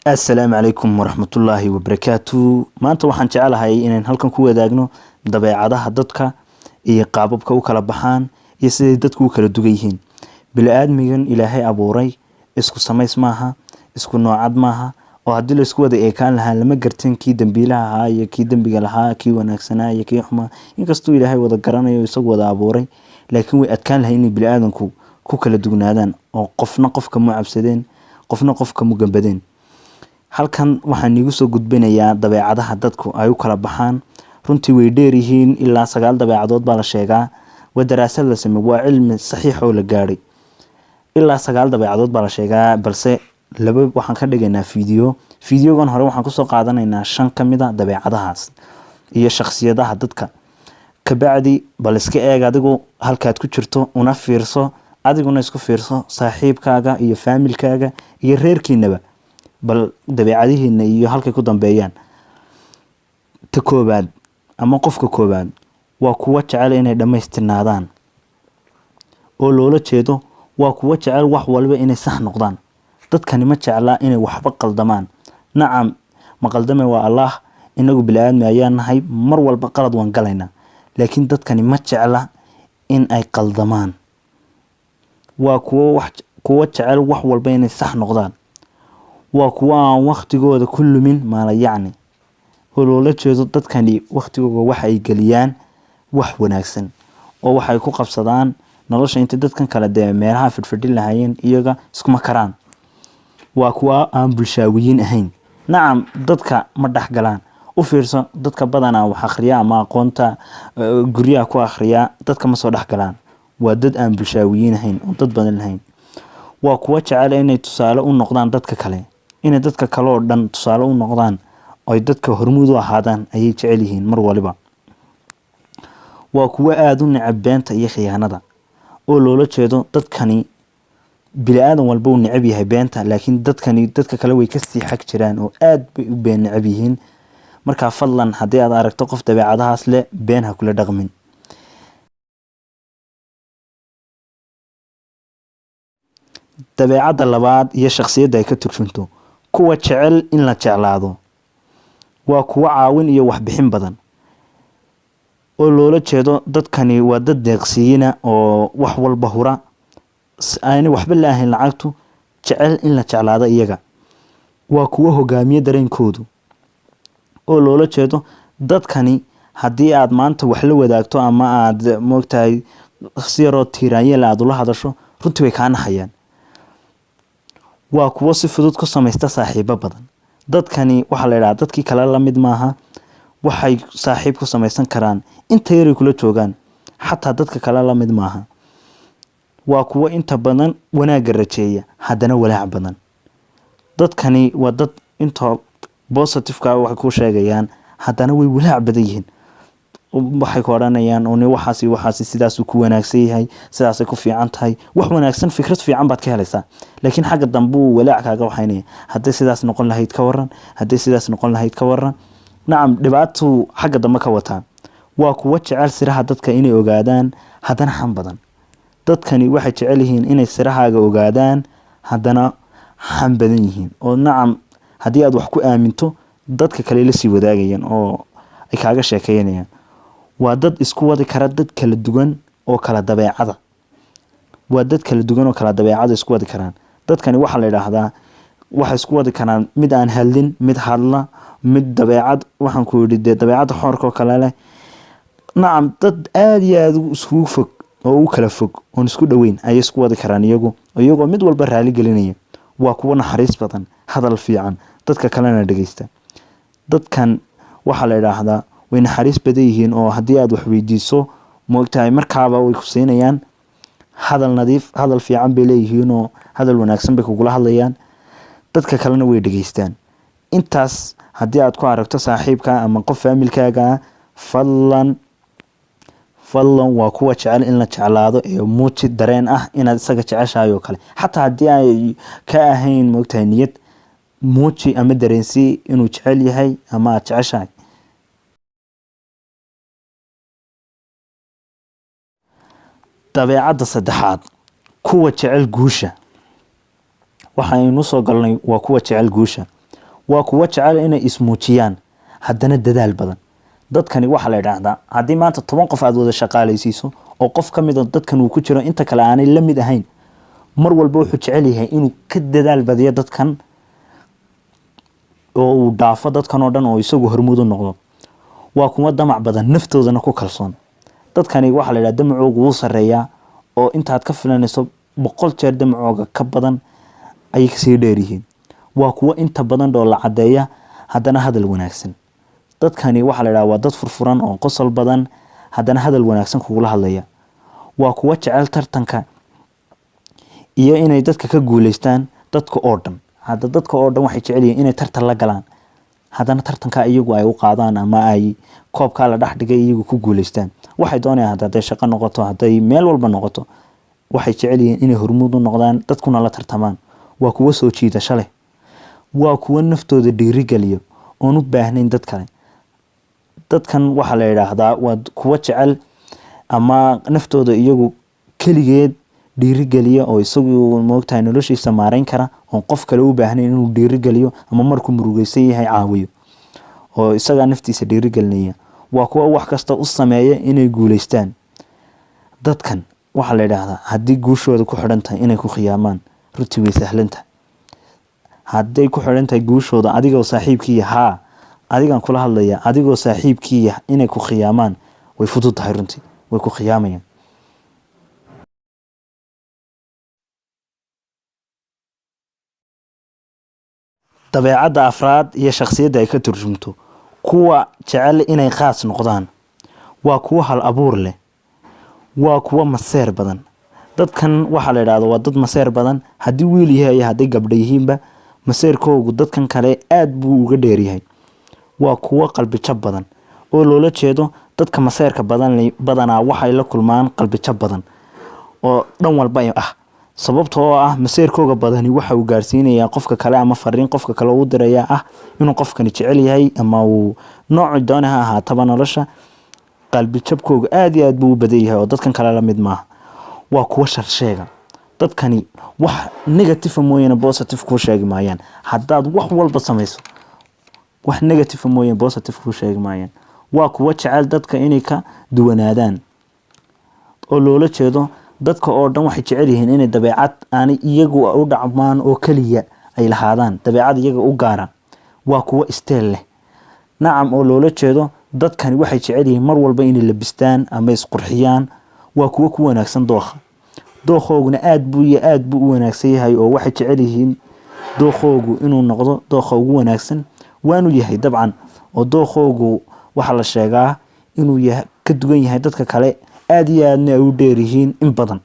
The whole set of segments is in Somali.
السلام عليكم ورحمة الله وبركاته maanta waxaan jecelahay inaan halkan ku wadaagno dabeecadaha dadka iyo qaababka u kala baxaan iyo sidii dadku u kala dugan yihiin bini'aadmigan Ilaahay abuuray isku samays maaha isku noocad maaha oo hadii la isku wada eekaan lahaa lama gartin kii dambiilaha ahaa iyo kii dambiga lahaa kii wanaagsanaa iyo kii xumaa inkastoo Ilaahay wada garanayo isagu wada abuuray laakiin way adkaan lahayn in bini'aadanku ku kala dugnaadaan oo qofna qofka mu cabsadeen qofna qofka mu gambadeen halkan waxaan igu soo gudbinayaa dabeecadaha dadku ay u kala baxaan runtii way dheer yihiin ilaa 9 dabeecadood baa la sheegaa wadaraasad la sameeyay waa cilmi saxiix oo la gaaray ilaa 9 dabeecadood baa la sheegaa balse laba waxaan ka dhigaynaa fiidiyogan hore waxaan ku soo qaadanaynaa 5 kamid ah dabeecadahaas iyo shakhsiyadaha dadka ka bacdi bal iska eeg adigu halkaad ku jirto una fiirso adiguna isku fiirso saaxiibkaaga iyo familkaaga iyo reerkiinaba bal dabeecadihiina iyo halkay ku dambeeyaan ta koobaad ama qofka koobaad waa kuwa jecel inay dhameystirnaadaan oo loola jeedo waa kuwa jecel wax walba inay sax noqdaan dadkani ma jecla inay waxba qaldamaan nacam ma qaldame waa Allah inagu bilaaadmi ayaan nahay mar walba qalad waan galaynaa laakiin dadkani ma jecla in ay qaldamaan waa kuwa jecel wax walba inay sax noqdaan waa kuwa aan waqtigooda ku lumin maala yacni oo loola jeedo dadkani waqtigooda waxa ay galiyaan wax wanaagsan oo waxay ku qabsadaan nolosha inta dadkan kala meelaha fidfidin lahaayeen iyaga iskuma karaan waa kuwa aan bulshaawiyiin ahayn nacam dadka ma dhaxgalaan u fiirso dadka badanaa wax akhriya ama aqoonta guriyaha ku akhriya dadka ma soo dhaxgalaan waa dad aan bulshaawiyiin ahayn oo dad badan lahayn waa kuwa jecel inay tusaale u noqdaan dadka kale inay dadka kale oo dhan tusaale u noqdaan oo dadka hormuud u ahaadaan ayay jecel yihiin mar waliba waa kuwa aad u neceb beenta iyo khiyaanada oo loola jeedo dadkani bini'aadan walba uu neceb yahay beenta laakiin dadka kale way ka sii xag jiraan oo aad bay u been neceb yihiin marka fadlan haddii aad aragto qof dabeecadahaas leh been ha kula dhaqmin dabeecada labaad iyo shakhsiyadda ay ka turjunto kuwa jecel in la jeclaado waa kuwa caawin iyo wax bixin badan oo loola jeedo dadkani waa dad deeqsiina oo wax walba hura aan waxba la ahayn lacagtu jecel in la jeclaado iyaga waa kuwa hogaamiye dareenkoodu oo loola jeedo dadkani haddii aad maanta wax la wadaagto ama aad moogtahay si yaroo tiiraanyeel aad ula hadasho runtii way kaa naxayaan waa kuwa si fudud ku samaysta saaxiibo badan dadkani waxa la yiraahdaa dadkii kala la mid maaha waxay saaxiib ku samaysan karaan inta yar kula joogan xataa dadka kala la mid maaha waa kuwa inta badan wanaag rajeeya hadana walaac badan dadkani waa dad inta positive ka wax ku sheegayaan hadana way walaac badan yihiin waxay ku oranayaan oo waxaasi sidaas ku wanaagsan yahay sidaas ku fiican tahay wax wanaagsan fikrad fiican baad ka helaysaa laakiin xagga dambe walaac kaaga waxaynay haddii sidaas noqon lahayd ka waran haddii sidaas noqon lahayd ka waran nacam dhibaato xagga dambe ka wataan waa kuwa jecel siraha dadka inay ogaadaan hadana xan badan dadkani waxay jecel yihiin inay sirahaaga ogaadaan hadana xan badan yihiin oo nacam haddii aad wax ku aaminto dadka kale la sii wadaagayaan oo ay kaaga sheekeynayaan waa dad isku wadi kara dad kala duwan oo kala dabeecada waa dad kala duwan oo kala dabeecada isku wadi karaan dadkani waxa la yiraahdaa waxa isku wadi karaan mid aan hadlin mid hadla mid dabeecad waxaan ku yiri dabeecada xoorka kale leh nacam dad aad iyo aad isku fog oo u kala fog oo isku dhaweyn ay isku wadi karaan iyagoo mid walba raali gelinaya waa kuwa naxariis badan hadal fiican dadka kalena dhageysta dadkan waxa la yiraahdaa way naxariis badan yihiin oo haddii aad wax weydiiso moogtahay markaaba way ku siinayaan hadal nadiif hadal fiican bay leeyihiin oo hadal wanaagsan bay kugula hadlayaan dadka kalena way dhageystaan intaas haddii aad ku aragto saaxiibka ama qof familkaaga fadlan waa kuwa jecel in la jeclaado ee muuji dareen ah inaad isaga jeceshahay oo kale xataa haddii ay ka ahayn moogtahay niyad muuji ama dareensi inuu jecel yahay ama aad jeceshahay dabeecada saddexaad kuwa jecel guusha waxaynu soo galnay waa kuwa jecel guusha waa kuwa jecel inay ismuujiyaan haddana dadaal badan. dadkani waxa la yiraahdaa haddii maanta 10 qof aad wada shaqaalaysiiso oo qof ka mid ah dadkan uu ku jiro inta kale aanay la mid ahayn, mar walba wuxuu jecel yahay inuu ka dadaal badiyo dadkan oo uu dhaafo dadkan oo dhan oo isagu hormuud u noqdo. waa kuwa damac badan, naftoodana ku kalsoon. dadkani waxa la yiraahdaa damacoogu wuu sareeyaa oo intaad ka filanayso 100 jeer damacooga ka badan ay ka sii dheer yihiin. waa kuwa inta badan oo la cadeeya haddana hadal wanaagsan. dadkani waxa la yiraahdaa waa dad furfuran oo qosol badan haddana hadal wanaagsan kugula hadlaya. waa kuwa jecel tartanka iyo inay dadka ka guuleystaan dadka oo dhan. hadda dadka oo dhan waxay jecel yihiin inay tartan la galaan, haddana tartanka iyagu ay u qaadaan ama ay koobka la dhex dhigay iyagu ku guuleystaan. waxay doonayaan hadday shaqo noqoto, hadday meel walba noqoto, waxay jecel yihiin inay hormuud u noqdaan, dadkuna la tartamaan. waa kuwa soo jiidasho leh. waa kuwa naftooda dhiirigeliyo oon u baahnayn dad kale. dadkan waxa la yiraahdaa waa kuwa jecel ama naftooda iyagu kaligeed dhiirigeliyo oo isagu moogtahay noloshiisa maareyn kara oo qof kale u baahnayn inuu dhiirigeliyo ama markuu murugaysan yahay caawiyo oo isaga naftiisa dhiirigelinaya. waa kuwa wax kasta u sameeya inay guuleystaan. dadkan waxa la yiraahdaa haddii guushooda ku xidhan tahay inay ku khiyaamaan, runtii way sahlantahay. hadday ku xidhan tahay guushooda adigoo saaxiibkii adigan kula hadlaya adigoo saaxiibkii inay ku khiyaamaan, way fudud tahay runtii, way ku khiyaamayaan. dabeecadda afraad iyo shakhsiyadda ay ka turjumto kuwa jecel inay khaas noqdaan waa kuwa hal abuur leh. waa kuwa maseer badan. dadkan waxa la yiraahdaa waa dad maseer badan. haddii wiil yahay iyo haddii gabdho yihiinba, maseerkoogu dadkan kale aad buu uga dheer yahay. waa kuwa qalbi jab badan oo loola jeedo dadka maseerka badanaa waxay la kulmaan qalbi jab badan oo dhan walba ah. sababtoo ah maseerkooga badani waxa uu gaarsiinayaa qofka kale ama fariin qofka kale uu diraya ah inuu qofkani jecel yahay ama uu nooc doonaha ahaataba nolosha. qalbi jabkooga aad iyo aad buu u badan yahay oo dadkan kale la mid maaha. waa kuwa sharsheega. dadkani wax negative mooyane positive ku sheegi maayaan. haddaad wax walba samayso, wax negative mooyane positive ku sheegi maayaan. waa kuwa jecel dadka inay ka duwanaadaan oo loola jeedo dadka oo dhan waxay jecel yihiin inay dabeecad aanay iyagu u dhacmaan oo kaliya ay lahaadaan, dabeecad iyaga u gaara. waa kuwa isteel leh. nacam oo loola jeedo dadkani waxay jecel yihiin mar walba inay labistaan ama isqurxiyaan. waa kuwa ku wanaagsan dooqa. dooqooguna aad buu u wanaagsan yahay oo waxay jecel yihiin dooqoogu inuu noqdo dooqa ugu wanaagsan. waanu yahay dabcan oo dooqoogu waxa la sheegaa inuu yahay ka duwan yahay dadka kale aad iyo aadna ay u dheer yihiin in badan.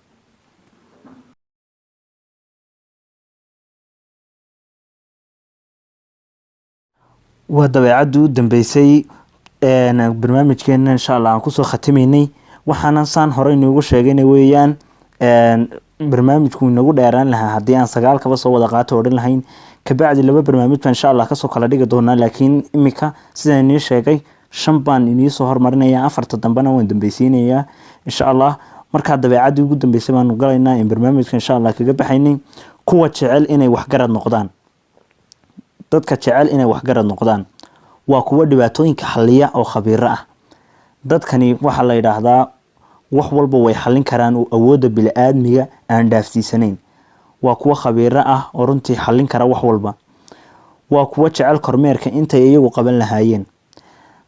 waa dabeecadii u dambeysay barnaamijkeena insha Allah aan kusoo khatimaynay. waxaana saan hore inoogu sheegayna weeyaan barnaamijku inagu dheeraan lahaa haddii aan 9 kaba soo wada qaato odhan lahayn. kabacdi 2 barnaamij baan insha Allah kasoo kala dhigi doonaa, laakiin imika sidaan inii sheegay 5 baan inii soo hormarinayaa, 4 dambana waan dambaysiinayaa insha Allah. marka dabeecadii ugu dambeysay baan galaynaa in barnaamijka insha Allah kaga baxaynay. kuwa jecel inay waxgarad noqdaan. dadka jecel inay waxgarad noqdaan waa kuwa dhibaatooyinka xalliya oo khabiiro ah. dadkani waxa la yiraahdaa wax walba way xallin karaan oo awoodda bini'aadmiga aan dhaafsiisanayn. waa kuwa khabiiro ah oo runtii xallin kara wax walba. waa kuwa jecel kormeerka intay iyagu qaban lahaayeen.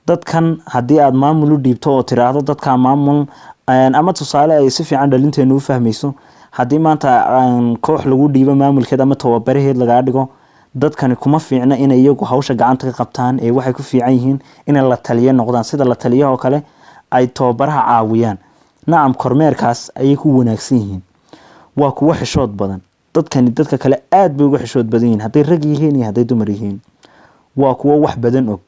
dadkan haddii aad maamul u dhiibto oo tiraahdo dadka maamul ama tusaale ay si fiican dhalinteenu u fahmayso, haddii maanta koox lagu dhiibo maamulkeed ama tababaraheed laga dhigo, dadkani kuma fiicna inay iyagu hawsha gacanta ka qabtaan ee waxay ku fiican yihiin inay la taliye noqdaan, sida la taliyaha oo kale ay tababaraha caawiyaan. nacam kormeerkaas ayay ku wanaagsan yihiin. waa kuwa xishood badan. dadkani dadka kale aad bay uga xishood badan yihiin, hadday rag yihiin iyo hadday dumar yihiin. waa kuwa wax badan og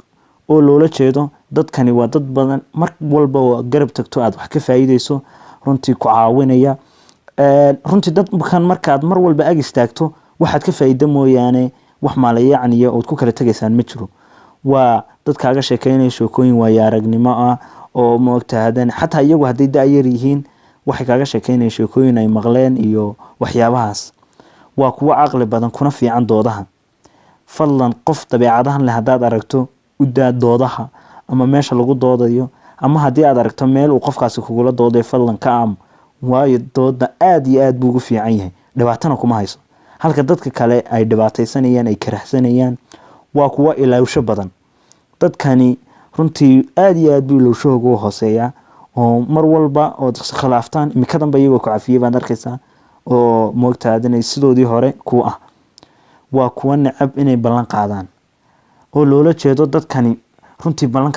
oo loola jeedo dadkani waa dad badan mar walba oo garab tagto aad wax ka faa'iideyso, runtii ku caawinaya. runtii dadkan markaad mar walba ag istaagto waxaad ka faa'iido mooyaane wax maalayacniya oo ku kala tagaysaan ma jiro. waa dad kaaga sheekeynaya sheekooyin waayo aragnimo ah oo moogtahadan xataa iyagu hadday da'yar yihiin waxay kaaga sheekeynaya sheekooyin ay maqleen iyo waxyaabahaas. waa kuwa caqli badan kuna fiican doodaha. fadlan qof dabeecadahan leh haddaad aragto u daa doodaha ama meesha lagu doodayo, ama haddii aad aragto meel uu qofkaasi kugula dooday fadlan ka aam, waayo dooda aad iyo aad buu ugu fiican yahay, dhibaatana kuma hayso. halka dadka kale ay dhibaataysanayaan, ay karahsanayaan, waa kuwa ilaawsho badan. dadkani runtii aad iyo aad buu ilowshahooga u hooseeyaa, oo mar walba ood khilaaftaan imika danba iyagoo ku cafiyey baad arkaysaa oo moogtaad inay sidoodii hore ku ah. waa kuwa necab inay ballan qaadaan oo loola jeedo dadkani runtii ballan